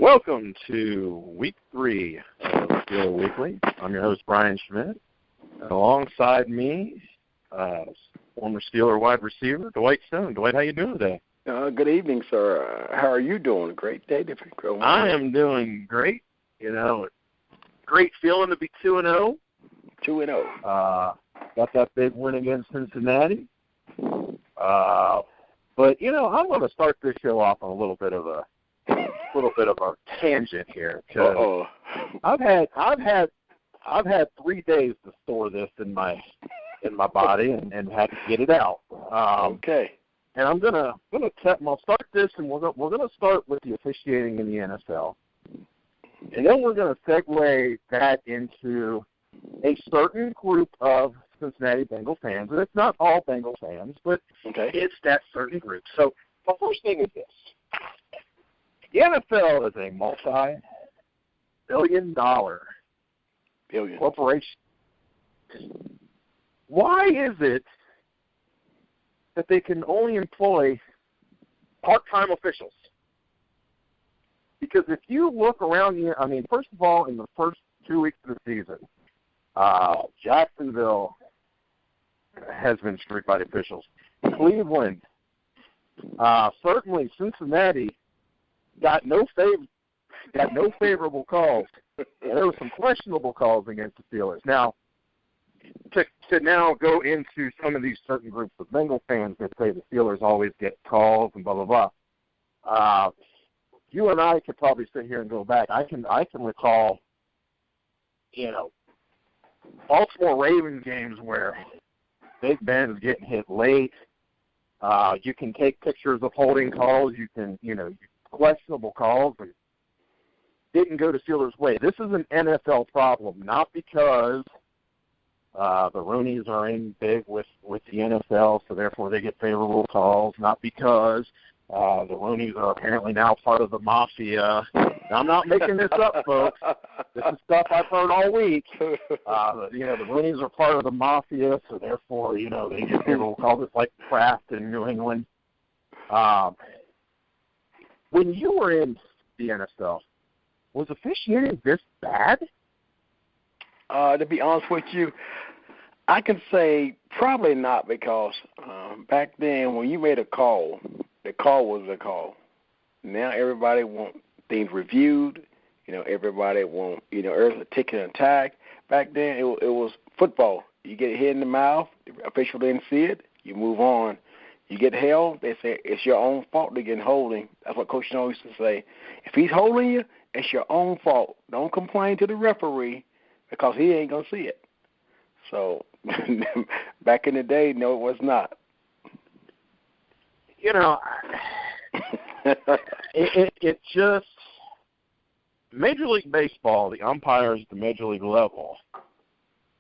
Welcome to Week 3 of Steeler Weekly. I'm your host, Brian Schmidt. Alongside me, former Steeler wide receiver, Dwight Stone. Dwight, how you doing today? Good evening, sir. How are you doing? Great day. I am doing great. You know, great feeling to be 2-0. 2-0. Got that big win against Cincinnati. But, you know, I'm going to start this show off on a little bit of a tangent here, because I've had 3 days to store this in my body and had to get it out. Okay. And I'll start this, and we're gonna start with the officiating in the NFL, and then we're gonna segue that into a certain group of Cincinnati Bengals fans, and it's not all Bengals fans, but It's that certain group. So the first thing is this. The NFL is a multi-billion-dollar corporation. Why is it that they can only employ part-time officials? Because if you look around first of all, in the first 2 weeks of the season, Jacksonville has been screwed by the officials. Cleveland, certainly Cincinnati, got no favorable calls. And there were some questionable calls against the Steelers. Now, to now go into some of these certain groups of Bengal fans that say the Steelers always get calls and blah blah blah. You and I could probably sit here and go back. I can recall, Baltimore Ravens games where Big Ben is getting hit late. You can take pictures of holding calls. You can, questionable calls, and didn't go to Steelers' way. This is an NFL problem, not because the Roonies are in big with the NFL, so therefore they get favorable calls, not because the Roonies are apparently now part of the mafia. Now, I'm not making this up, folks. This is stuff I've heard all week. The Roonies are part of the mafia, so therefore, they get favorable calls. It's like Kraft in New England. When you were in the NFL, was officiating this bad? To be honest with you, I can say probably not, because back then when you made a call, the call was a call. Now everybody wants things reviewed. Everybody wants, there's a ticket and tag. Back then it was football. You get hit in the mouth, the official didn't see it, you move on. You get held, they say it's your own fault to get holding. That's what Coach Stone used to say. If he's holding you, it's your own fault. Don't complain to the referee, because he ain't going to see it. So back in the day, no, it was not. It just, Major League Baseball, the umpires at the Major League level,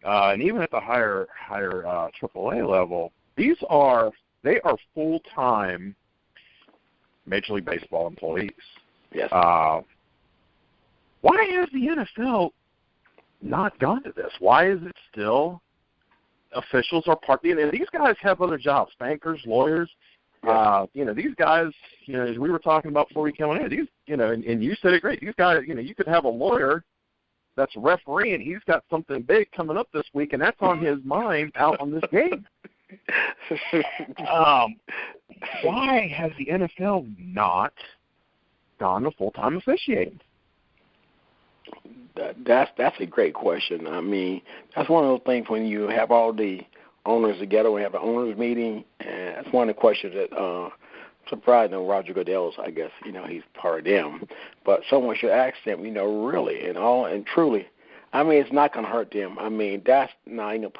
and even at the higher AAA level, they are full-time Major League Baseball employees. Yes. Why has the NFL not gone to this? Why is it still officials are part? These guys have other jobs, bankers, lawyers. Yes. These guys. As we were talking about before we came in, these, and you said it great. These guys, you could have a lawyer that's a referee, and he's got something big coming up this week, and that's on his mind out on this game. Why has the NFL not gone to full-time officiating? That's a great question. That's one of those things when you have all the owners together, we have an owners meeting, and that's one of the questions that surprised them. Roger Goodell's, I guess, he's part of them. But someone should ask them, really, and truly, it's not going to hurt them. That's not even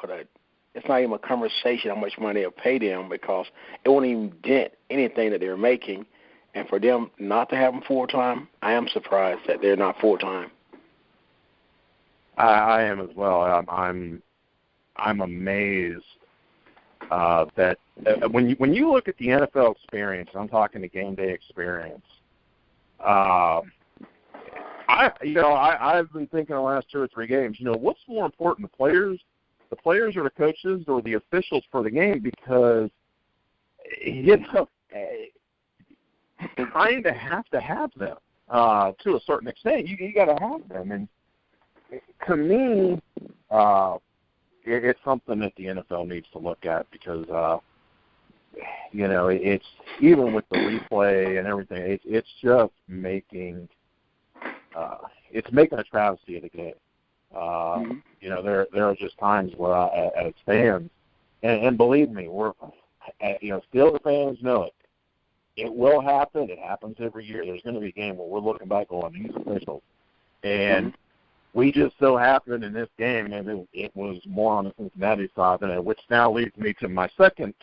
it's not even a conversation how much money they'll pay them, because it won't even dent anything that they're making. And for them not to have them full-time, I am surprised that they're not full-time. I am as well. I'm amazed that when you look at the NFL experience, I'm talking the game day experience. I've been thinking the last 2 or 3 games. What's more important, the players or the coaches or the officials for the game? Because kind of have to have them. to a certain extent. You got to have them. And to me, it's something that the NFL needs to look at because, it's even with the replay and everything, it's just making a travesty of the game. There are just times where as fans, and believe me, Steelers fans know it. It will happen. It happens every year. There's going to be a game where we're looking back on these officials. And we just so happened in this game, and it was more on the Cincinnati side than it, which now leads me to my second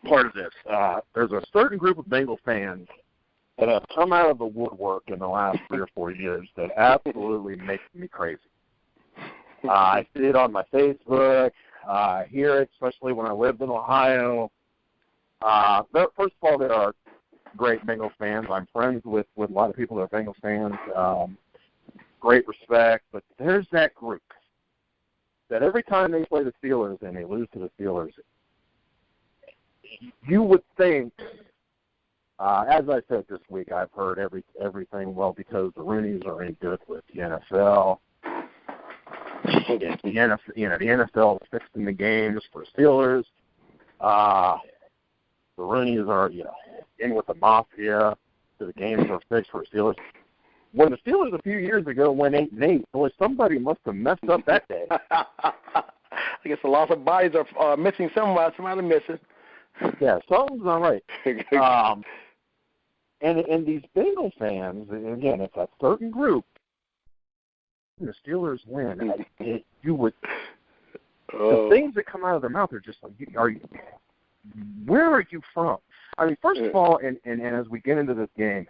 part of this. There's a certain group of Bengals fans that have come out of the woodwork in the last 3 or 4 years that absolutely makes me crazy. I see it on my Facebook. I hear it, especially when I lived in Ohio. First of all, there are great Bengals fans. I'm friends with a lot of people that are Bengals fans. Great respect. But there's that group that every time they play the Steelers and they lose to the Steelers, you would think, as I said this week, I've heard everything, well, because the Rooneys are any good with the NFL. The NFL is fixing the games for Steelers. The Rooneys are, in with the mafia, so the games are fixed for Steelers. When the Steelers a few years ago went 8-8, boy, somebody must have messed up that day. I guess a lot of bodies are missing somebody missing. Yeah, something's not right. And these Bengals fans, again, it's a certain group. The Steelers win. The things that come out of their mouth are just like, where are you from? I mean, first of all, and as we get into this game,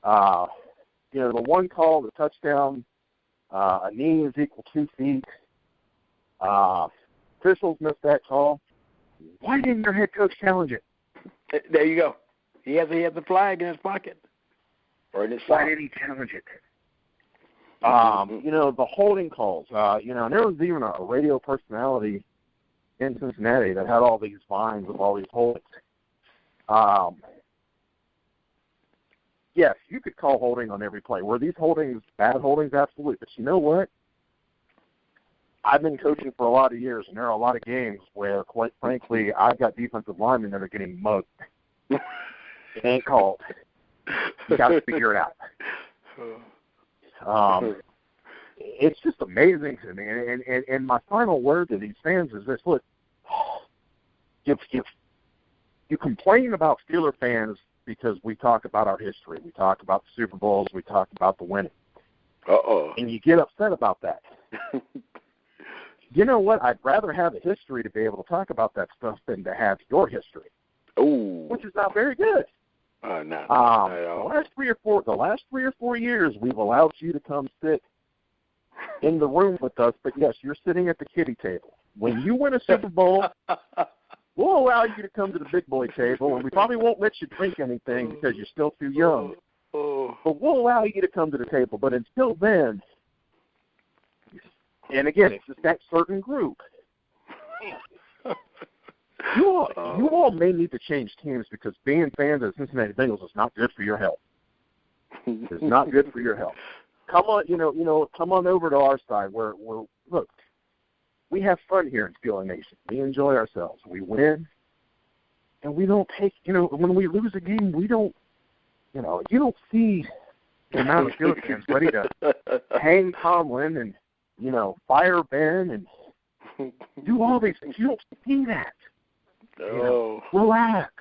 the one call, the touchdown, a knee is equal 2 feet. Officials missed that call. Why didn't your head coach challenge it? There you go. He has the flag in his pocket. Or in his sock. Why didn't he challenge it? The holding calls. And there was even a radio personality in Cincinnati that had all these vines of all these holdings. Yes, you could call holding on every play. Were these holdings bad holdings? Absolutely. But you know what? I've been coaching for a lot of years, and there are a lot of games where, quite frankly, I've got defensive linemen that are getting mugged. It ain't called. You got to figure it out. It's just amazing to me. And my final word to these fans is this: look, you complain about Steeler fans because we talk about our history, we talk about the Super Bowls, we talk about the winning. And you get upset about that. You know what? I'd rather have a history to be able to talk about that stuff than to have your history. Which is not very good. No. The last 3 or 4 years, we've allowed you to come sit in the room with us, but yes, you're sitting at the kiddie table. When you win a Super Bowl, we'll allow you to come to the big boy table, and we probably won't let you drink anything because you're still too young. But we'll allow you to come to the table. But until then, and again, it's just that certain group. You all may need to change teams because being fans of the Cincinnati Bengals is not good for your health. It's not good for your health. Come on, come on over to our side where look, we have fun here in Steeler Nation. We enjoy ourselves. We win, and we don't take. When we lose a game, we don't. You don't see the amount of Steeler fans ready to hang Tomlin and fire Ben and do all these things. You don't see that. Relax.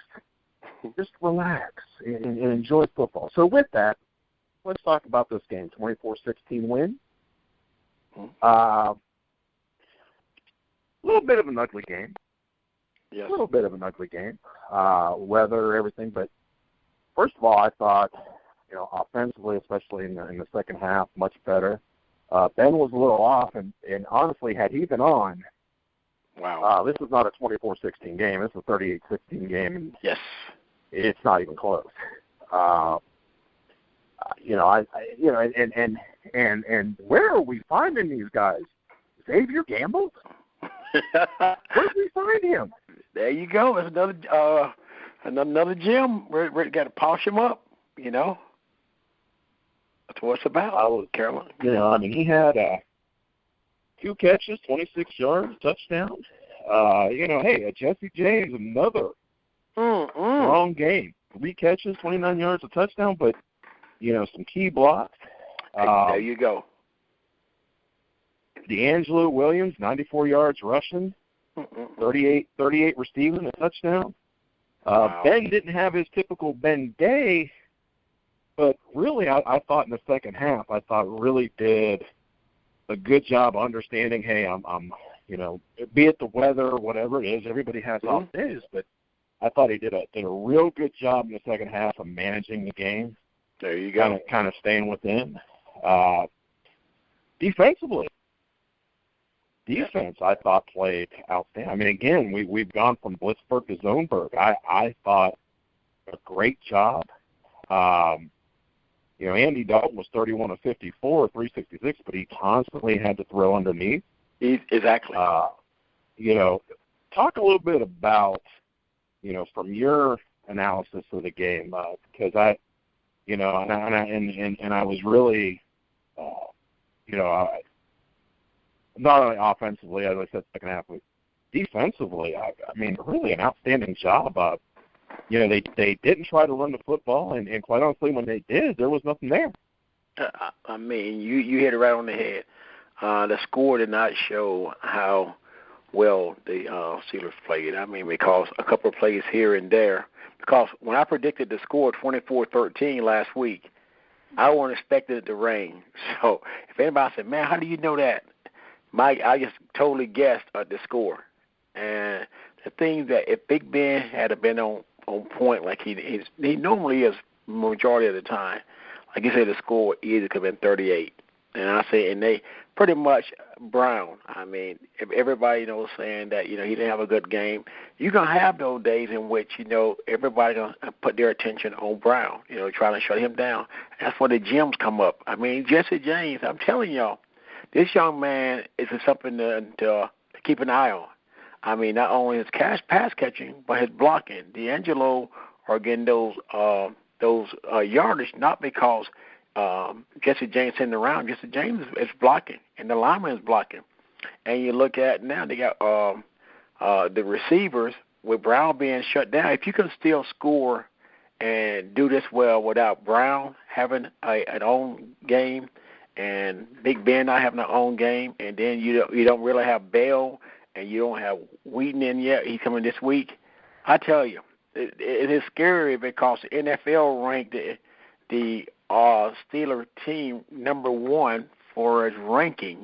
Just relax and enjoy football. So with that, let's talk about this game. 24-16 win. A little bit of an ugly game. Yes. A little bit of an ugly game. Weather, everything. But first of all, I thought, offensively, especially in the second half, much better. Ben was a little off, and honestly, had he been on, wow, this is not a 24-16 game. This is a 38-16 game. And yes, it's not even close. And where are we finding these guys? Xavier Gamble? Where did we find him? There you go. It's another gym. We're got to polish him up. That's what it's about, Carolina. I mean, he had 2 catches, 26 yards, touchdown. Hey, Jesse James, another strong game. 3 catches, 29 yards, a touchdown, but, some key blocks. There you go. D'Angelo Williams, 94 yards rushing, 38 receiving, a touchdown. Wow. Ben didn't have his typical Ben day, but really I thought in the second half, really did a good job understanding, hey, I'm be it the weather or whatever it is, everybody has off days, but I thought he did a real good job in the second half of managing the game. There you go. Kind of staying within. Defensively, I thought played outstanding. I mean, again, we've gone from Blitzburg to Zoneburg. I thought a great job. Andy Dalton was 31 of 54, 366, but he constantly had to throw underneath. Exactly. Talk a little bit about, from your analysis of the game, because I was really, not only offensively, as I said, second half, but defensively, I mean, really an outstanding job. They didn't try to run the football, and quite honestly, when they did, there was nothing there. I mean, you hit it right on the head. The score did not show how well the Steelers played. I mean, because a couple of plays here and there. Because when I predicted the score 24-13 last week, I wasn't expecting it to rain. So if anybody said, man, how do you know that? I just totally guessed at the score. And the thing that if Big Ben had been on point like he normally is majority of the time, like you said, the score easily could have been 38. And they pretty much Brown. I mean, if everybody knows saying that, he didn't have a good game, you're going to have those days in which, everybody going to put their attention on Brown, trying to shut him down. That's where the gems come up. I mean, Jesse James, I'm telling y'all, this young man is something to keep an eye on. I mean, not only his pass catching, but his blocking. D'Angelo are getting those yardage, not because Jesse James sitting around. Jesse James is blocking, and the lineman is blocking. And you look at now, they got the receivers with Brown being shut down. If you can still score and do this well without Brown having an own game and Big Ben not having an own game, and then you don't really have Bell and you don't have Wheaton in yet. He's coming this week. I tell you, it is scary because the NFL ranked the Steeler team number 1 for its ranking,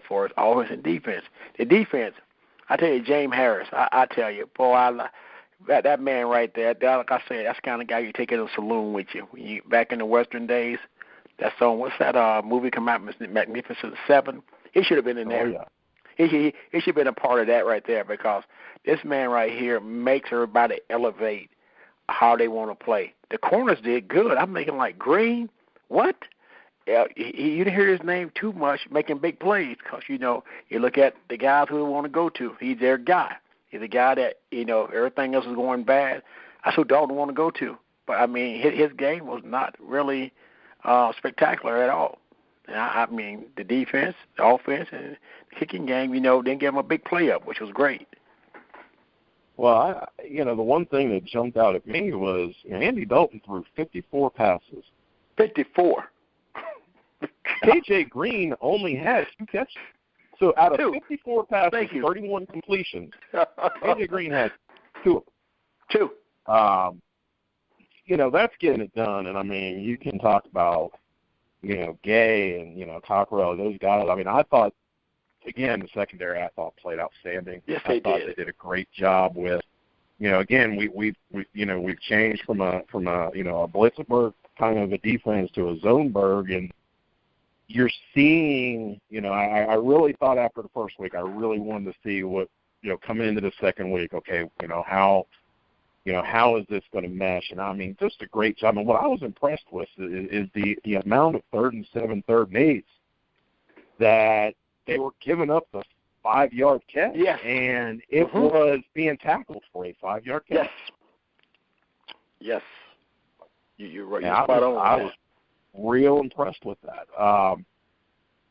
for its offense and defense. The defense, I tell you, James Harris, I tell you, boy, that man right there, like I said, that's the kind of guy you take in a saloon with you. Back in the Western days, that song, what's that movie come out, Magnificent Seven? He should have been in there. Oh, yeah. He should have been a part of that right there because this man right here makes everybody elevate how they want to play. The corners did good. I'm making like Green. What? You didn't hear his name too much making big plays because, you look at the guys who they want to go to. He's their guy. He's a guy that, everything else is going bad. That's who Dalton want to go to. But, I mean, his game was not really spectacular at all. And I mean, the defense, the offense, and the kicking game, didn't give him a big play up, which was great. Well, the one thing that jumped out at me was Andy Dalton threw 54 passes. 54. KJ Green only had 2 catches. So out of 54 passes, 31 completions, KJ Green had 2 of them. 2. That's getting it done. And, I mean, you can talk about, Gay and, Cockrell, those guys. I mean, I thought, again, the secondary I thought played outstanding. Yes, I thought they did a great job with, again, we've changed from a Blitzburg kind of a defense to a Zoneburg, and you're seeing, I really thought after the first week, I really wanted to see what, coming into the second week, okay, how is this going to mesh? And I mean, just a great job. And what I was impressed with is the amount of 3rd and 7, 3rd and 8s that they were giving up the 5-yard catch. Yes. And it was being tackled for a 5-yard catch. Yes. You're right. You're spot on. real impressed with that.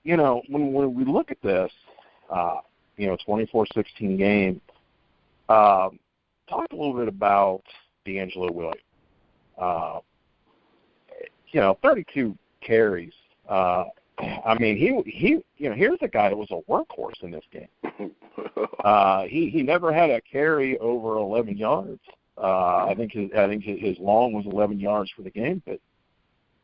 You know, when we look at this, you know, 24-16 game, talk a little bit about D'Angelo Williams. You know, 32 carries. I mean, he you know, here's a guy that was a workhorse in this game. He never had a carry over 11 yards. I think his long was 11 yards for the game, but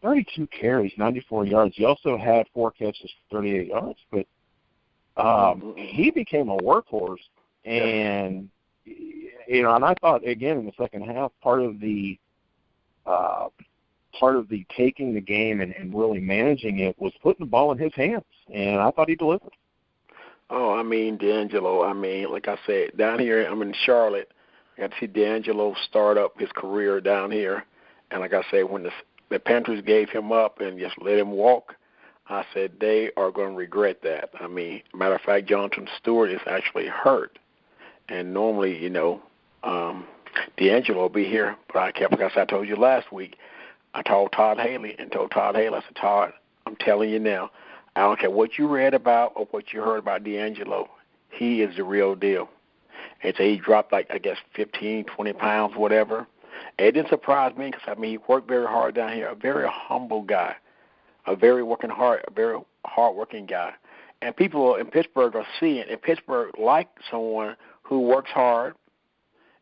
32 carries, 94 yards. He also had 4 catches for 38 yards, but he became a workhorse. And you know, and I thought again in the second half, part of the taking the game and really managing it was putting the ball in his hands, and I thought he delivered. Oh, I mean, D'Angelo, I mean, like I said, down here, I'm in Charlotte. I got to see D'Angelo start up his career down here. And like I said, when the Panthers gave him up and just let him walk, I said they are going to regret that. I mean, matter of fact, Jonathan Stewart is actually hurt. And normally, you know, D'Angelo will be here. But I kept, because I told you last week, I told Todd Haley, I said, Todd, I'm telling you now, I don't care what you read about or what you heard about D'Angelo. He is the real deal. And so he dropped, like, I guess, 15, 20 pounds, whatever. And it didn't surprise me because, I mean, he worked very hard down here, a very humble guy, a very hard-working guy. And people in Pittsburgh are seeing, and Pittsburgh like someone who works hard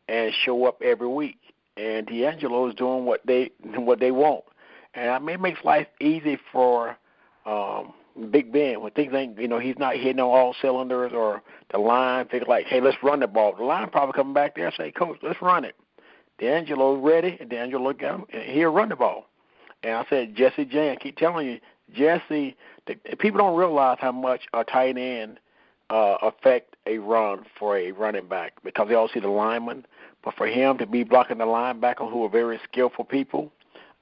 and show up every week. And D'Angelo is doing what they want. And I mean, it makes life easy for Big Ben when things ain't, you know, he's not hitting on all cylinders, or the line figure like, hey, let's run the ball. The line probably coming back there and say, Coach, let's run it. D'Angelo's ready, and D'Angelo look at him, and he'll run the ball. And I said, Jesse J, I keep telling you, Jesse, people don't realize how much a tight end affect a run for a running back, because they all see the lineman. But for him to be blocking the linebacker, who are very skillful people,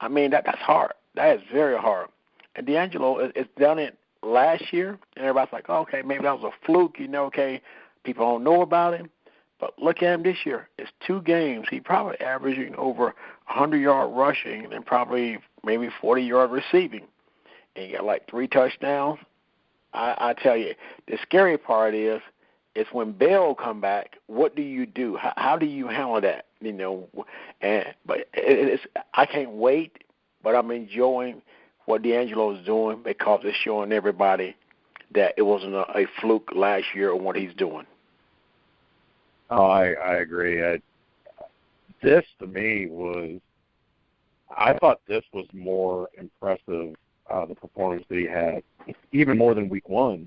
I mean, that's hard. That is very hard. And D'Angelo has done it last year, and everybody's like, oh, okay, maybe that was a fluke, you know, okay, people don't know about him. But look at him this year. It's 2 games. He probably averaging over 100-yard rushing and probably maybe 40-yard receiving. And he got like 3 touchdowns. I tell you, the scary part is when Bell come back, what do you do? How do you handle that? You know, but I can't wait, but I'm enjoying what D'Angelo is doing, because it's showing everybody that it wasn't a fluke last year on what he's doing. Oh, I agree. This, to me, I thought this was more impressive, the performance that he had, even more than week 1.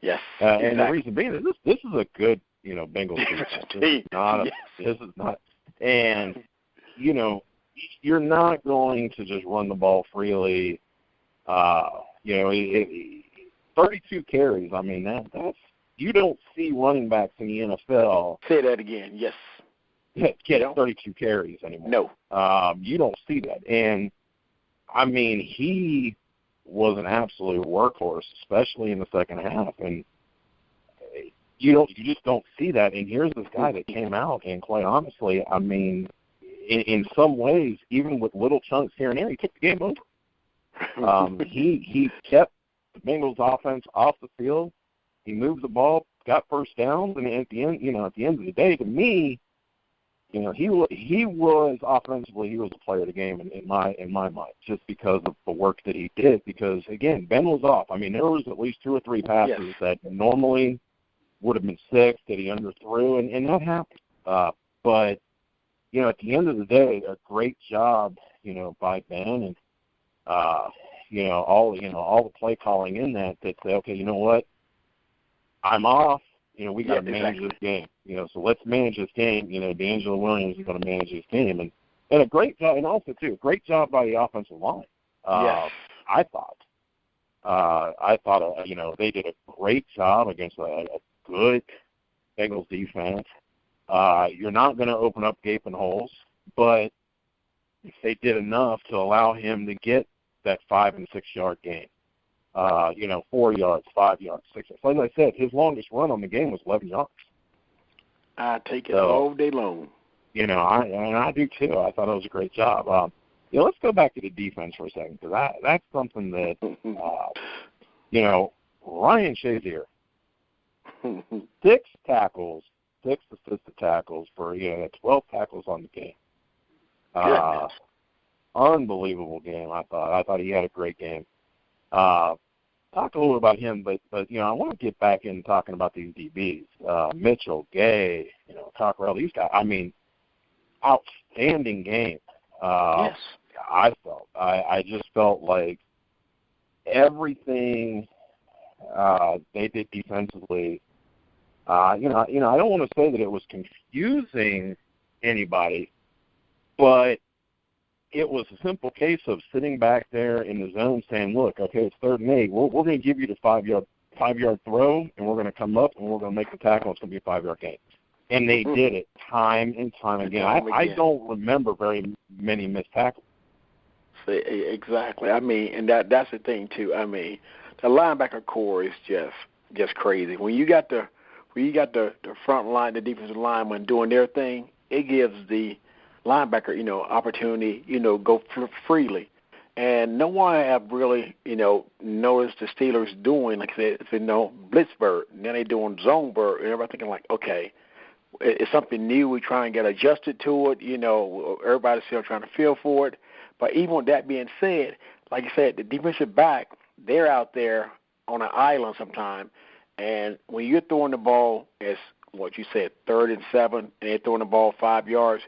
Yes, exactly. And the reason being is this is a good, you know, Bengals defense. This is not, and, you know, you're not going to just run the ball freely. You know, 32 carries. I mean, that's, you don't see running backs in the NFL. Say that again. Yes. Get 32 carries anymore. No. You don't see that. And, I mean, he was an absolute workhorse, especially in the second half. And you just don't see that. And here's this guy that came out, and quite honestly, I mean, in some ways, even with little chunks here and there, he took the game over. He kept the Bengals offense off the field. He moved the ball, got first downs, and at the end, you know, at the end of the day, to me, you know, he was offensively, he was the player of the game in my mind, just because of the work that he did. Because again, Ben was off. I mean, there was at least 2 or 3 passes that normally would have been 6 that he underthrew, and that happened. But you know, at the end of the day, a great job, you know, by Ben, and you know, all the play calling in that say, okay, you know what, I'm off. You know, we got to manage this game. You know, so let's manage this game. You know, D'Angelo Williams is going to manage this game, and a great job, and also too, great job by the offensive line. I thought, you know, they did a great job against a good Bengals defense. You're not going to open up gaping holes, but they did enough to allow him to get that 5- and 6-yard gain. You know, 4 yards, 5 yards, 6 yards. Like I said, his longest run on the game was 11 yards. I take it all day long. You know, I do too. I thought it was a great job. let's go back to the defense for a second, because that's something that, Ryan Shazier, 6 tackles, 6 assisted tackles for, 12 tackles on the game. Unbelievable game, I thought. I thought he had a great game. Talk a little about him, but I want to get back in talking about these DBs. Mitchell, Gay, Cockrell, these guys. I mean, outstanding game. Yes. I felt. I just felt like everything they did defensively. I don't want to say that it was confusing anybody, but it was a simple case of sitting back there in the zone saying, look, okay, it's 3rd and 8. We're going to give you the 5-yard throw, and we're going to come up, and we're going to make the tackle. It's going to be a 5-yard gain. And they did it time and time again. I don't remember very many missed tackles. Exactly. I mean, and that's the thing, too. I mean, the linebacker core is just crazy. When you got the front line, the defensive lineman doing their thing, it gives the linebacker, opportunity, go freely. And no one have really, noticed the Steelers doing, like I said, Blitzbird, and then they doing Zonebird, and everybody thinking like, okay, it's something new. We try and get adjusted to it. Everybody's still trying to feel for it. But even with that being said, like you said, the defensive back, they're out there on an island sometime. And when you're throwing the ball, as what you said, 3rd and 7, and they're throwing the ball 5 yards,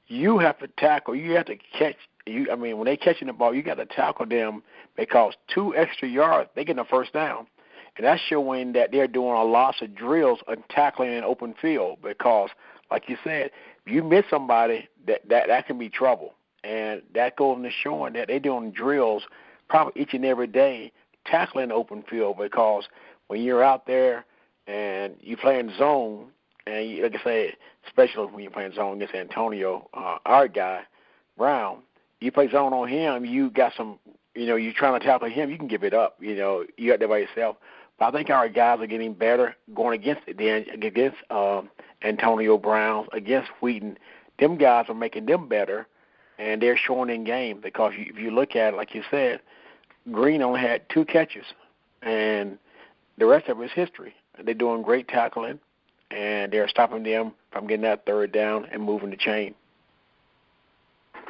you have to tackle. You have to catch. When they're catching the ball, you got to tackle them because 2 extra yards, they get a first down. And that's showing that they're doing a lot of drills on tackling in open field because, like you said, if you miss somebody, that can be trouble. And that goes into showing that they're doing drills probably each and every day tackling the open field because when you're out there and you're playing zone, and like I said, especially when you're playing zone against Antonio, our guy, Brown, you play zone on him, you got some, you're trying to tackle him, you can give it up. You got that by yourself. But I think our guys are getting better going against Antonio Brown, against Wheaton. Them guys are making them better, and they're showing in game because if you look at it, like you said, Green only had 2 catches, and the rest of it is history. They're doing great tackling, and they're stopping them from getting that 3rd down and moving the chain.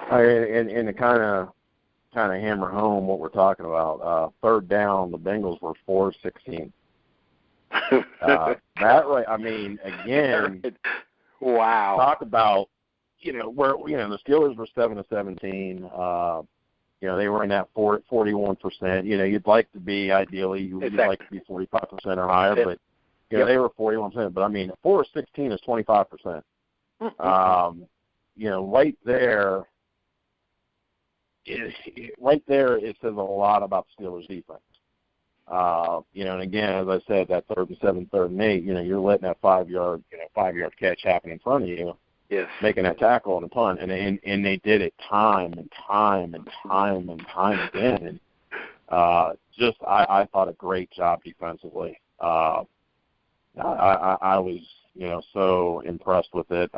And to kind of hammer home what we're talking about, 3rd down, the Bengals were 4-16. That right? I mean, again, wow. Talk about where the Steelers were 7-17. They were in that 41%. You'd like to be ideally, you'd like to be 45% or higher, but they were 41%. But I mean, 4-16 is 25%. Right there. Right there, it says a lot about the Steelers' defense. And again, as I said, that 3rd and 7, 3rd and 8, you're letting that 5-yard catch happen in front of you, making that tackle on the punt, and they did it time and time and time and time again. And I thought a great job defensively. I was so impressed with it.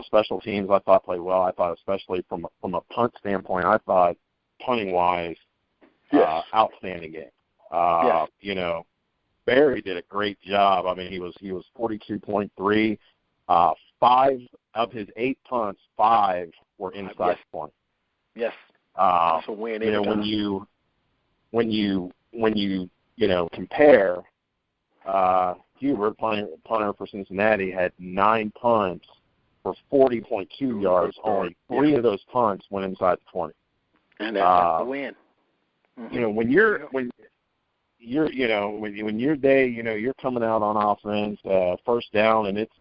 Special teams I thought played well. I thought especially from a punt standpoint, I thought punting-wise, outstanding game. Barry did a great job. I mean, he was 42.3. 5 of his 8 punts, 5 were inside the point. Yes. That's a win. When you compare Hubert, punter for Cincinnati, had 9 punts for 40.2 yards. Only 3 of those punts went inside the 20. And that's a win. When you're coming out on offense, first down, and it's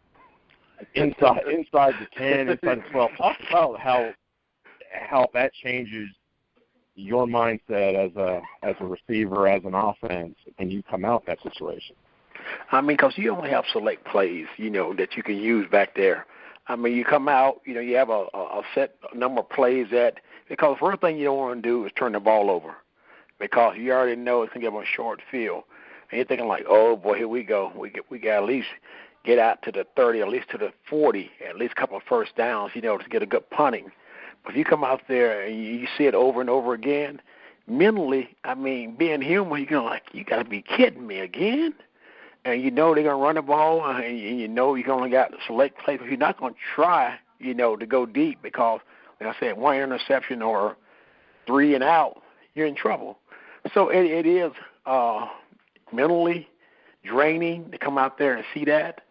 inside the 10, inside the 12. Talk about how that changes your mindset as a receiver, as an offense, when you come out that situation. I mean, because you only have select plays, that you can use back there. I mean, you come out, you have a set number of plays because the first thing you don't want to do is turn the ball over because you already know it's going to give them a short field. And you're thinking like, oh, boy, here we go. We got at least get out to the 30, at least to the 40, at least a couple of first downs, to get a good punting. if you come out there and you see it over and over again, mentally, I mean, being human, you're like, you got to be kidding me again. And you know they're going to run the ball, and you know you only got select plays. You're not going to try, to go deep because, like I said, one interception or 3 and out, you're in trouble. So it is mentally draining to come out there and see that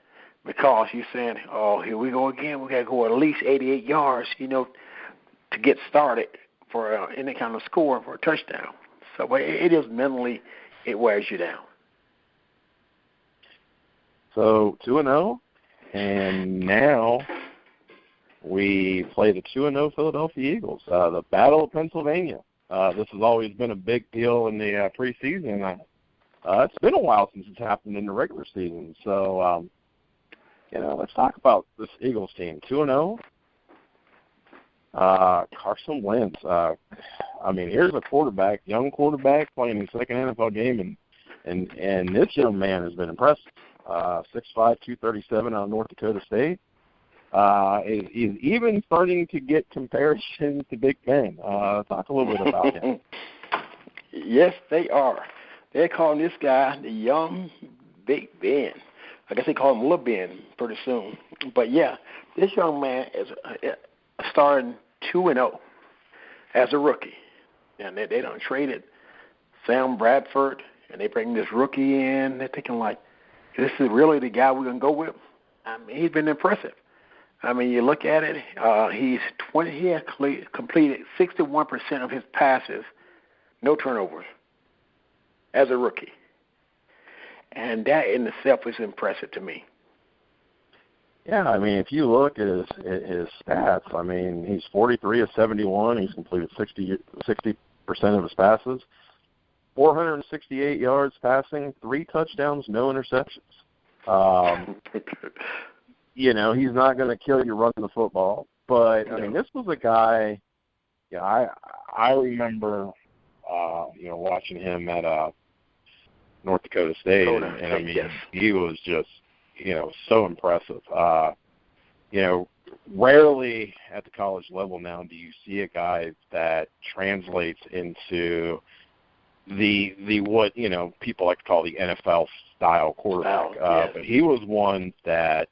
because you're saying, oh, here we go again. We got to go at least 88 yards, to get started for any kind of score for a touchdown. So it is mentally, it wears you down. So 2-0, and now we play the 2-0 Philadelphia Eagles, the Battle of Pennsylvania. This has always been a big deal in the preseason. It's been a while since it's happened in the regular season. So, let's talk about this Eagles team. 2-0. Carson Wentz. Here's a quarterback, young quarterback, playing his second NFL game, and this young man has been impressive. 6'5", 237 out of North Dakota State. He's even starting to get comparisons to Big Ben. Talk a little bit about him. Yes, they are. They're calling this guy the young Big Ben. I guess they call him Little Ben pretty soon. But, yeah, this young man is starting 2-0 as a rookie. And they done traded Sam Bradford, and they bring this rookie in. They're thinking, like, this is really the guy we're going to go with. He's been impressive. You look at it, he has completed 61% of his passes, no turnovers, as a rookie. And that in itself is impressive to me. Yeah, if you look at his stats, he's 43 of 71. He's completed 60% of his passes. 468 yards passing, 3 touchdowns, no interceptions. He's not going to kill you running the football. But, this was a guy, I remember, watching him at North Dakota State. Yes. He was just, so impressive. Rarely at the college level now do you see a guy that translates into the what people like to call the NFL style quarterback. Yes. But he was one that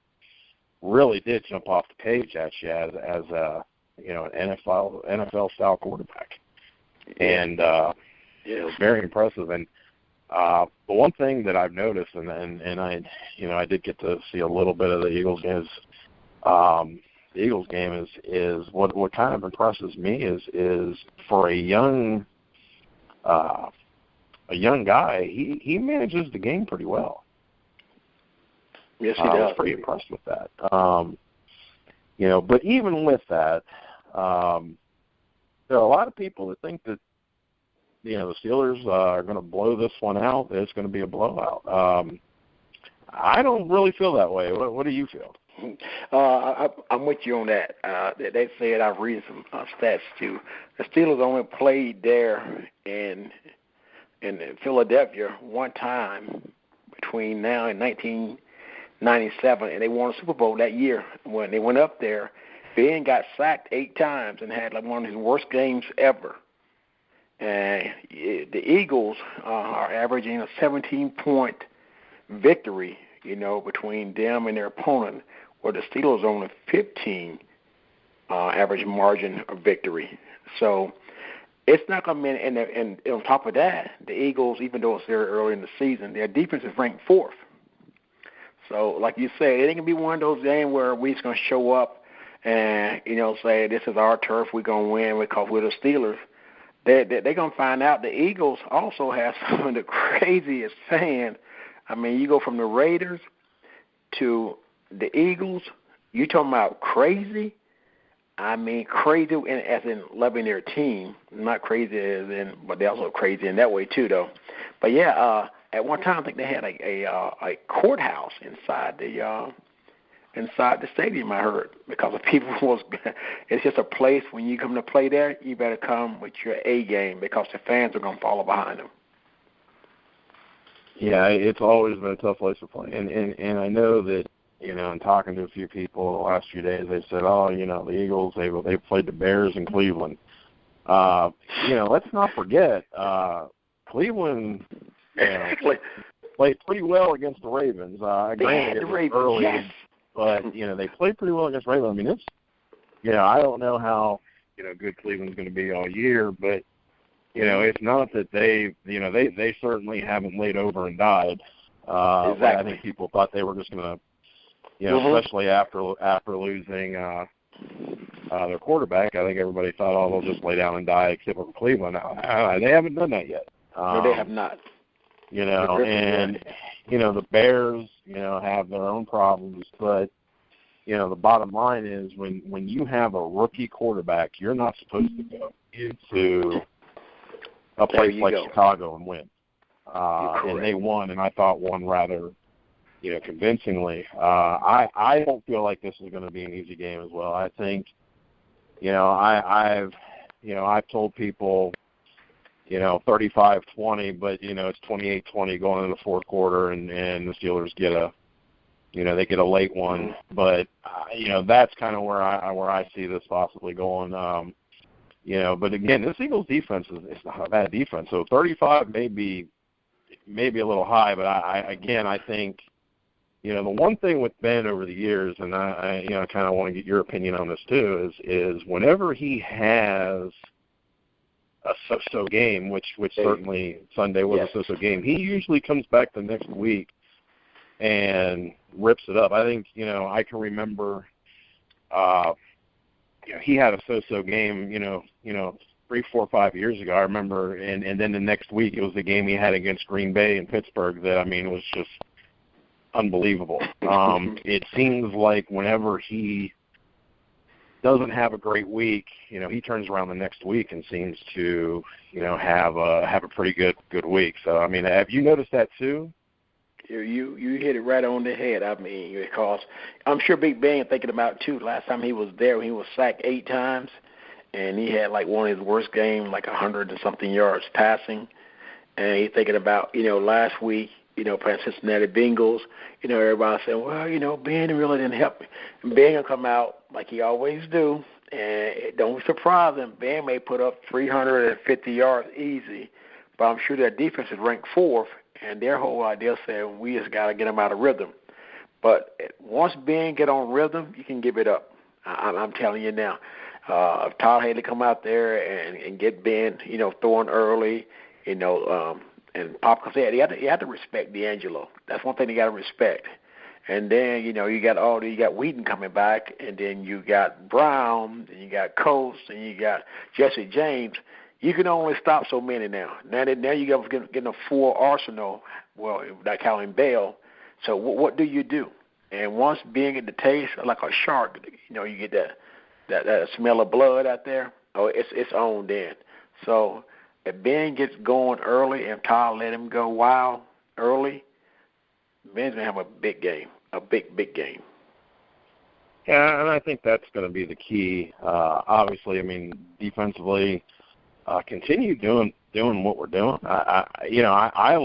really did jump off the page at you as a an NFL style quarterback, and it was very impressive. And the one thing that I've noticed, and I did get to see a little bit of the Eagles games. The Eagles game is what kind of impresses me is for a young guy, he manages the game pretty well. Yes, he does. I was pretty impressed with that. But even with that, there are a lot of people that think that the Steelers are going to blow this one out. It's going to be a blowout. I don't really feel that way. What do you feel? I'm with you on that. They said, I've read some stats too. The Steelers only played there in Philadelphia one time between now and 1997, and they won a Super Bowl that year. When they went up there, Ben got sacked 8 times and had one of his worst games ever. And the Eagles are averaging a 17-point victory, between them and their opponent, where the Steelers own a 15 average margin of victory. So it's not going to be, and on top of that, the Eagles, even though it's very early in the season, their defense is ranked 4th. So, like you said, it ain't going to be one of those games where we're just going to show up and, say, this is our turf, we're going to win because we're the Steelers. They're going to find out the Eagles also have some of the craziest fans. You go from the Raiders to the Eagles, you talking about crazy? Crazy as in loving their team, not crazy as in, but they're also crazy in that way too, though. But yeah, at one time I think they had a courthouse inside the stadium. I heard because the people was. It's just a place when you come to play there, you better come with your A game because the fans are going to follow behind them. Yeah, it's always been a tough place to play, and I know that and talking to a few people the last few days, they said, the Eagles, they played the Bears in Cleveland. Let's not forget, Cleveland played pretty well against the Ravens. Granted, it was early, yes. but, they played pretty well against Ravens. I mean, I don't know how, good Cleveland's going to be all year, but, it's not that they certainly haven't laid over and died. Exactly. I think people thought they were just going to, especially after losing their quarterback. I think everybody thought, they'll just lay down and die except for Cleveland. They haven't done that yet. No, they have not. And the Bears, have their own problems, but the bottom line is when you have a rookie quarterback, you're not supposed to go into a place like Chicago and win. And they won, and I thought won rather, convincingly. I don't feel like this is going to be an easy game as well. I think, I've told people, 35-20, but it's 28-20 going into the fourth quarter, and the Steelers get a late one. But that's kind of where I see this possibly going. But again, this Eagles defense is not a bad defense. So 35 may be a little high, but I think, the one thing with Ben over the years, and I kind of want to get your opinion on this too, is whenever he has a so-so game, which certainly Sunday was a so-so game, he usually comes back the next week and rips it up. I think, I can remember, he had a so-so game, 3, 4, 5 years ago. I remember, and then the next week it was the game he had against Green Bay and Pittsburgh that, was just unbelievable. It seems like whenever he doesn't have a great week, he turns around the next week and seems to, have a pretty good week. So, have you noticed that too? You hit it right on the head. Because I'm sure Big Ben thinking about too. Last time he was there, he was sacked 8 times, and he had like one of his worst games, like 100 and something yards passing. And he's thinking about last week, playing Cincinnati Bengals. Everybody saying, well, Ben really didn't help me. And Ben will come out like he always do, and it don't surprise him. Ben may put up 350 yards easy, but I'm sure their defense is ranked 4th. And their whole idea said, we just got to get them out of rhythm. But once Ben get on rhythm, you can give it up. I'm telling you now. If Todd Haley come out there and get Ben, throwing early, and Pop said, you have to respect D'Angelo. That's one thing you got to respect. And then, you got Wheaton coming back, and then you got Brown, and you got Coates, and you got Jesse James. You can only stop so many now. Now you got getting a full arsenal. Well, not counting Bell. So what do you do? And once being at the taste like a shark, you get that smell of blood out there. Oh, it's on then. So if Ben gets going early and Todd let him go wild early, Ben's gonna have a big game, a big game. Yeah, and I think that's going to be the key. Obviously, defensively. Continue doing what we're doing. I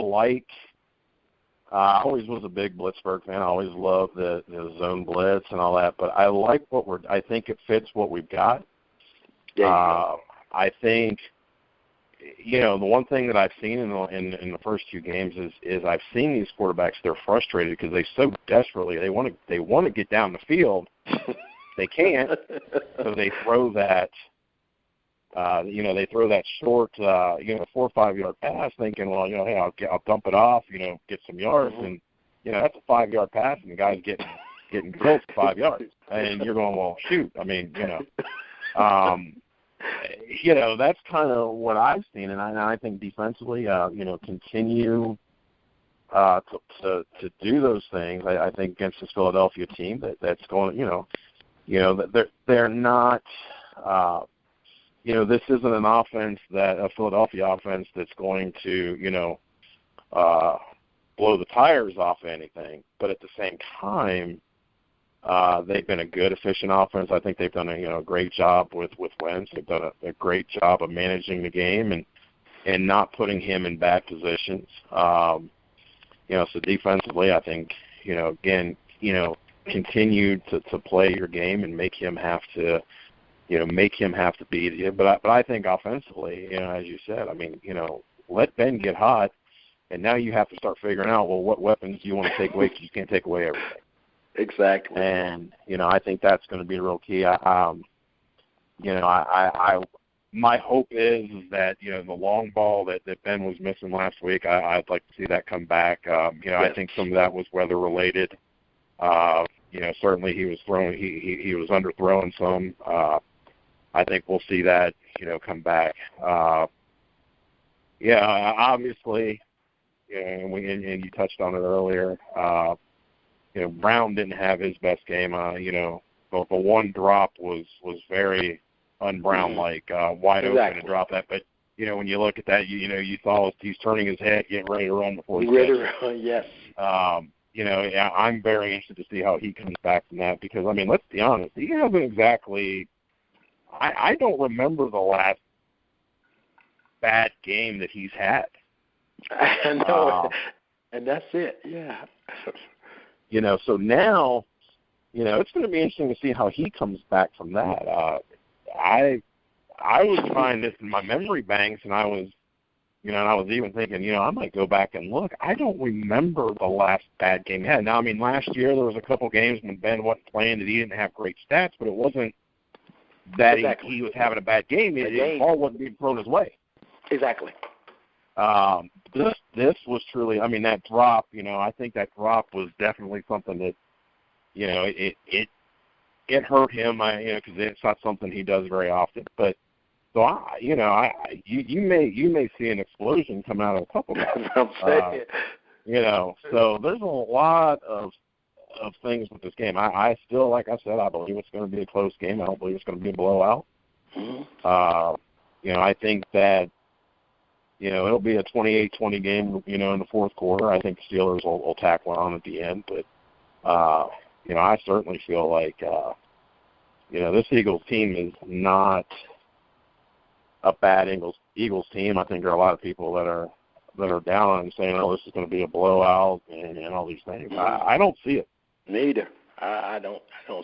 always was a big Blitzburgh fan. I always loved the zone blitz and all that. But I like I think it fits what we've got. I think, the one thing that I've seen in the first 2 games is I've seen these quarterbacks. They're frustrated because they so desperately they want to get down the field. They can't, so they throw that. They throw that short, 4 or 5 yard pass, thinking, well, hey, I'll dump it off, get some yards, and that's a 5 yard pass, and the guy's getting close to 5 yards, and you're going, well, shoot, that's kind of what I've seen, and I think defensively, continue to do those things. I think against this Philadelphia team that's going, that they're not. This isn't an offense a Philadelphia offense that's going to, blow the tires off anything. But at the same time, they've been a good, efficient offense. I think they've done a great job with Wentz. They've done a great job of managing the game and not putting him in bad positions. So defensively, I think, again, continue to play your game and make him have to beat you. But I think offensively, as you said, I mean, let Ben get hot, and now you have to start figuring out, well, what weapons do you want to take away, because you can't take away everything. Exactly. And I think that's going to be a real key. My hope is that the long ball that Ben was missing last week, I'd like to see that come back. Yes. I think some of that was weather related. Certainly he was throwing, he was underthrowing some. I think we'll see that come back. Obviously, and you touched on it earlier. Brown didn't have his best game. The one drop was very un-Brown-like, wide open to drop that. But when you look at that, you saw he's turning his head, getting ready to run before he's ready to run. Yes. I'm very interested to see how he comes back from that, because let's be honest, he hasn't exactly. I don't remember the last bad game that he's had. I know, and that's it. Yeah. So now, it's going to be interesting to see how he comes back from that. I was trying this in my memory banks, and I was, and I was even thinking, I might go back and look. I don't remember the last bad game he had. Now, last year there was a couple games when Ben wasn't playing that he didn't have great stats, but it wasn't that he was having a bad game. The ball wasn't being thrown his way. Exactly. This was truly, that drop, I think that drop was definitely something that, it hurt him, because it's not something he does very often. But so you may see an explosion come out of a couple guys. I'm saying. So there's a lot of things with this game. I still, like I said, I believe it's going to be a close game. I don't believe it's going to be a blowout. Mm-hmm. I think that it'll be a 28-20 game, in the fourth quarter. I think the Steelers will tack one on at the end. But, I certainly feel like, this Eagles team is not a bad Eagles team. I think there are a lot of people that are down on saying, oh, this is going to be a blowout and all these things. Mm-hmm. I don't see it. Neither. I don't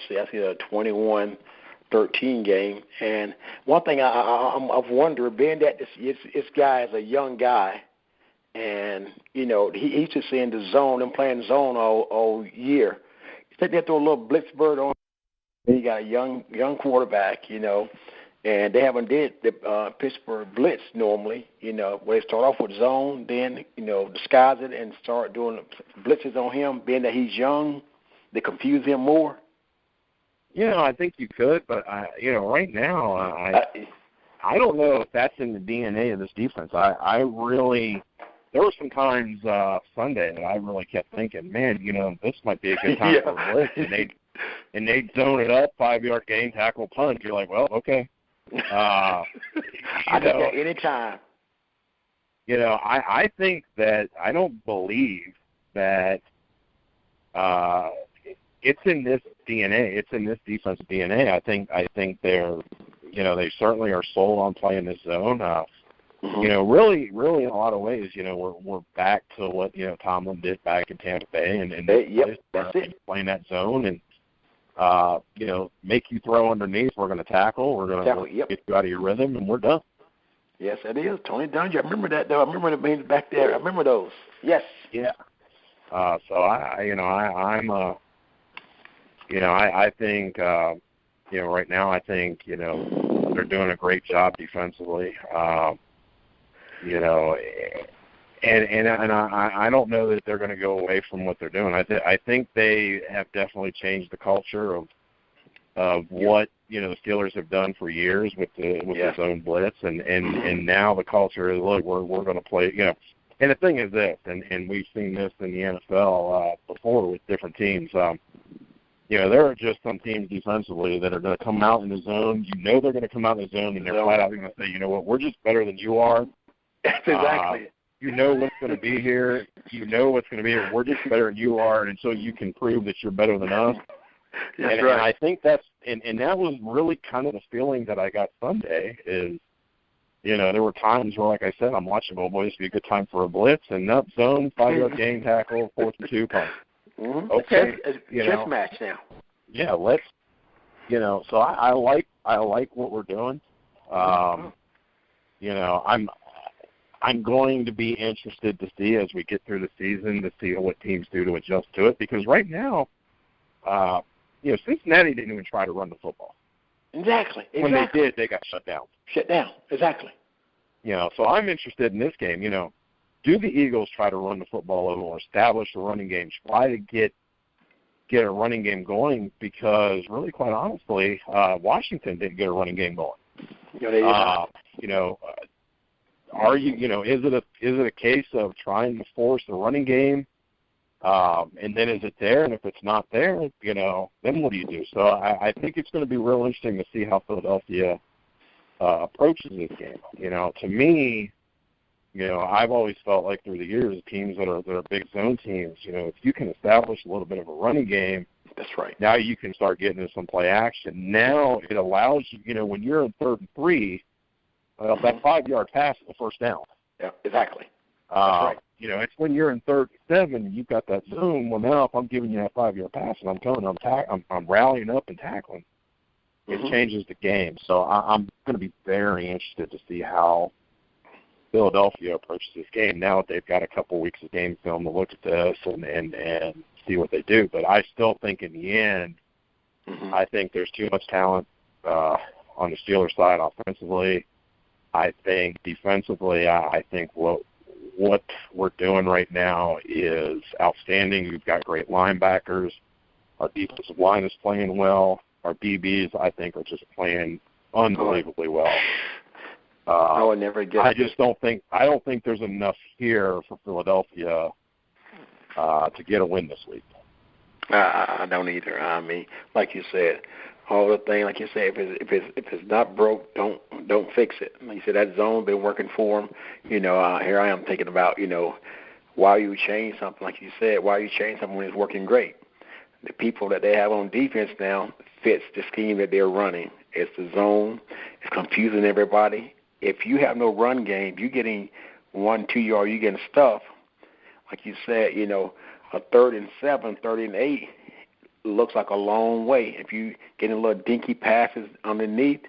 see. I see a 21-13 game. And one thing I've wondered, being that this guy is a young guy, and he's just in the zone and playing zone all year. You think they throw a little blitz bird on? You got a young quarterback, and they haven't did the Pittsburgh blitz normally. Where they start off with zone, then disguise it and start doing blitzes on him. Being that he's young, they confuse him more. I think you could, but right now, I don't know if that's in the DNA of this defense. I really, there were some times Sunday that I really kept thinking, man, this might be a good time for a blitz, and they'd zone it up, 5-yard gain, tackle, punt. You're like, well, okay. I think that any time. I think that I don't believe that it's in this DNA. It's in this defense DNA. I think they're, they certainly are sold on playing this zone. Really in a lot of ways, we're back to what Tomlin did back in Tampa Bay, and that's it. Playing that zone and make you throw underneath. We're going to tackle. We're going to get you out of your rhythm, and we're done. Yes, it is. Tony Dungy. I remember that, though. I remember the being back there. I remember those. Yes. Yeah. I think, right now, I think, they're doing a great job defensively. And I don't know that they're going to go away from what they're doing. I think they have definitely changed the culture of what the Steelers have done for years with the zone blitz, and now the culture is, look, we're going to play. And the thing is this, and we've seen this in the NFL before with different teams. There are just some teams defensively that are going to come out in the zone. They're going to come out in the zone, and they're flat out going to say, you know what, we're just better than you are. Exactly. What's going to be here. What's going to be here. We're just better than you are, and until you can prove that you're better than us. That's right. And I think that's and that was really kind of the feeling that I got Sunday is, there were times where, like I said, I'm watching, oh boy, this would be a good time for a blitz, and up zone, 5-yard gain tackle, 4th and 2 punt. Mm-hmm. Okay, it's chess match now. Yeah, let's. So I like what we're doing. I'm going to be interested to see as we get through the season to see what teams do to adjust to it, because right now, Cincinnati didn't even try to run the football. Exactly. When they did, they got shut down. Exactly. So I'm interested in this game. Do the Eagles try to run the football over or establish a running game, try to get a running game going? Because really, quite honestly, Washington didn't get a running game going. Are you, is it a case of trying to force a running game, and then is it there? And if it's not there, then what do you do? So I think it's going to be real interesting to see how Philadelphia approaches this game. To me, I've always felt like through the years, teams that are big zone teams, if you can establish a little bit of a running game, that's right. Now you can start getting into some play action. Now it allows you, when you're in 3rd and 3, that 5-yard pass is the first down. Yeah, exactly. That's right. It's when you're in 3rd and 7, you've got that zone. Well, now if I'm giving you that 5-yard pass and I'm rallying up and tackling, it changes the game. So I'm going to be very interested to see how Philadelphia approaches this game now that they've got a couple weeks of game film to look at this and see what they do. But I still think in the end, I think there's too much talent on the Steelers side offensively. I think defensively, I think what we're doing right now is outstanding. We've got great linebackers. Our defensive line is playing well. Our DBs, I think, are just playing unbelievably well. I would never get. I don't think there's enough here for Philadelphia to get a win this week. I don't either. I mean, like you said, all the thing, like you said, if it's not broke, don't fix it. Like you said, that zone been working for them. Here I am thinking about, why you change something, like you said, why you change something when it's working great. The people that they have on defense now fits the scheme that they're running. It's the zone. It's confusing everybody. If you have no run game, you're getting 1-2 yards, you're getting stuff. Like you said, a 3rd and 7, 3rd and 8 looks like a long way. If you getting little dinky passes underneath,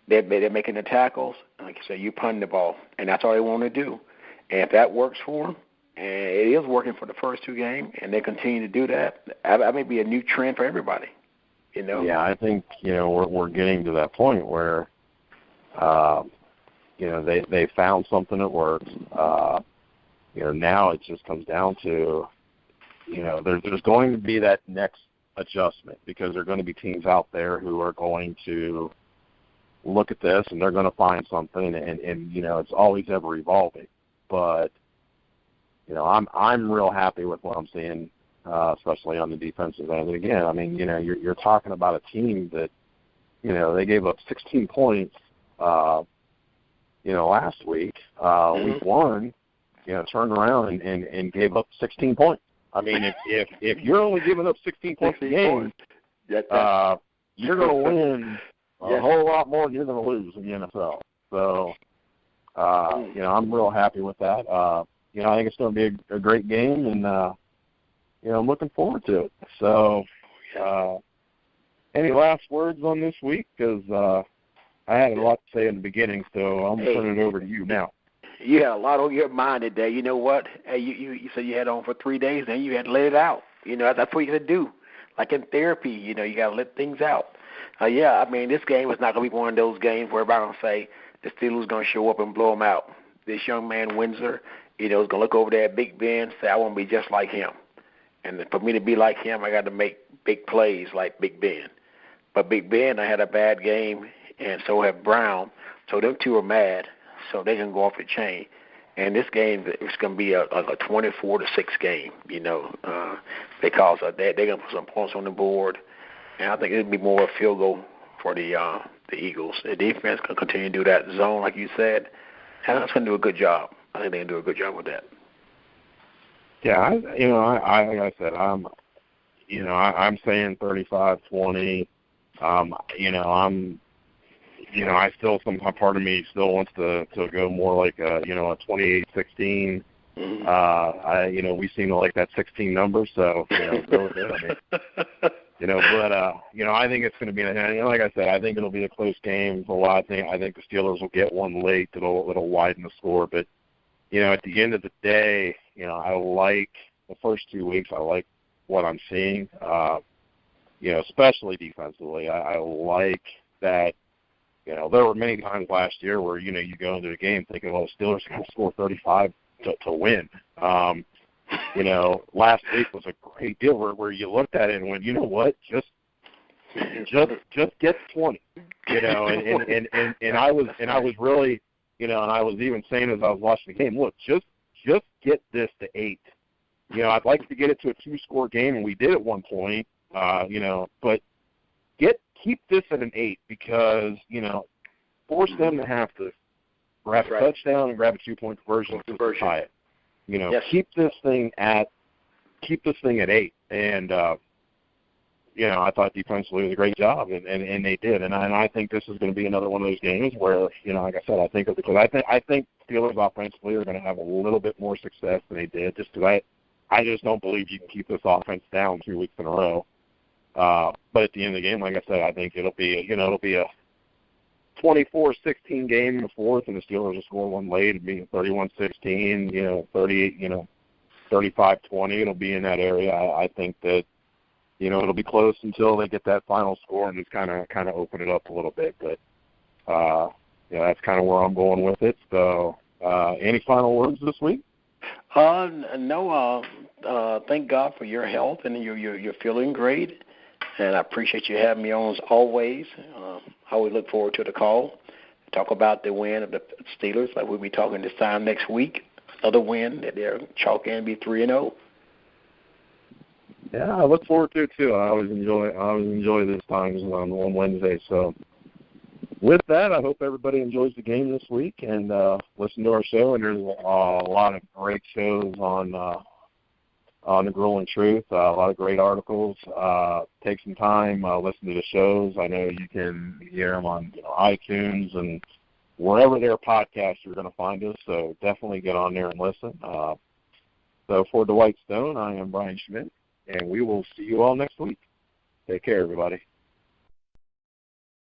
they're making the tackles. Like you said, you punting the ball, and that's all they want to do. And if that works for them, and it is working for the first 2 games, and they continue to do that, that may be a new trend for everybody. Yeah, I think we're getting to that point where they found something that works. Now it just comes down to there's going to be that next adjustment, because there are going to be teams out there who are going to look at this and they're going to find something, and it's always ever evolving. But I'm real happy with what I'm seeing, especially on the defensive end. And again, I mean, you're talking about a team that they gave up 16 points last week. Week 1, turned around and gave up 16 points. I mean, if you're only giving up 16 points a game, you're going to win a whole lot more than you're going to lose in the NFL. So, I'm real happy with that. I think it's going to be a great game, and I'm looking forward to it. So, any last words on this week? Because I had a lot to say in the beginning, so I'm going to turn it over to you now. You had a lot on your mind today. You know what? Hey, you said you had on for 3 days, then you had to let it out. That's what you got to do. Like in therapy, you got to let things out. I mean, this game is not going to be one of those games where everybody's going to say the Steelers going to show up and blow them out. This young man, Windsor, is going to look over there at Big Ben and say, I want to be just like him. And for me to be like him, I got to make big plays like Big Ben. But Big Ben, I had a bad game, and so have Brown. So them two are mad. So they can go off the chain. And this game, it's going to be a 24-6 game, because they're going to put some points on the board. And I think it'll be more a field goal for the Eagles. The defense can continue to do that zone, like you said. And that's going to do a good job. I think they can do a good job with that. Yeah, like I said, I'm saying 35-20. I still, some part of me still wants to go more like a 28-16. Mm-hmm. We seem to like that 16 number, so go with it. I mean, I think it's going to be, like I said, I think it'll be a close game. I think the Steelers will get one late. It'll widen the score, but at the end of the day, I like the first 2 weeks. I like what I'm seeing, especially defensively. I like that. There were many times last year where you go into a game thinking, well, the Steelers are going to score 35 to win. Last week was a great deal where you looked at it and went, you know what, just get 20, and I was really, and I was even saying as I was watching the game, look, just get this to 8. I'd like to get it to a 2-score game, and we did at one point, but keep this at an 8 because, force them to have to grab a touchdown and grab a 2-point conversion to tie it. Yes. Keep this thing at 8. And, I thought defensively it was a great job, and they did. And I think this is going to be another one of those games where, like I said, I think Steelers offensively are going to have a little bit more success than they did, just because I just don't believe you can keep this offense down 2 weeks in a row. But at the end of the game, like I said, I think it'll be a 24-16 game in the fourth, and the Steelers will score one late. It'll be 31-16, 38, 35-20. It'll be in that area. I think that, it'll be close until they get that final score and just kind of open it up a little bit. But, that's kind of where I'm going with it. So, any final words this week? No. Thank God for your health, and you're feeling great. And I appreciate you having me on as always. I always look forward to the call. Talk about the win of the Steelers, like we'll be talking this time next week. Another win that they're chalking and be 3-0. Yeah, I look forward to it too. I always enjoy this time on Wednesday. So with that, I hope everybody enjoys the game this week and listen to our show. And there's a lot of great shows on the Grueling Truth, a lot of great articles. Take some time, listen to the shows. I know you can hear them on iTunes and wherever their podcasts you're going to find us. So definitely get on there and listen. So for Dwight Stone, I am Brian Schmidt, and we will see you all next week. Take care, everybody.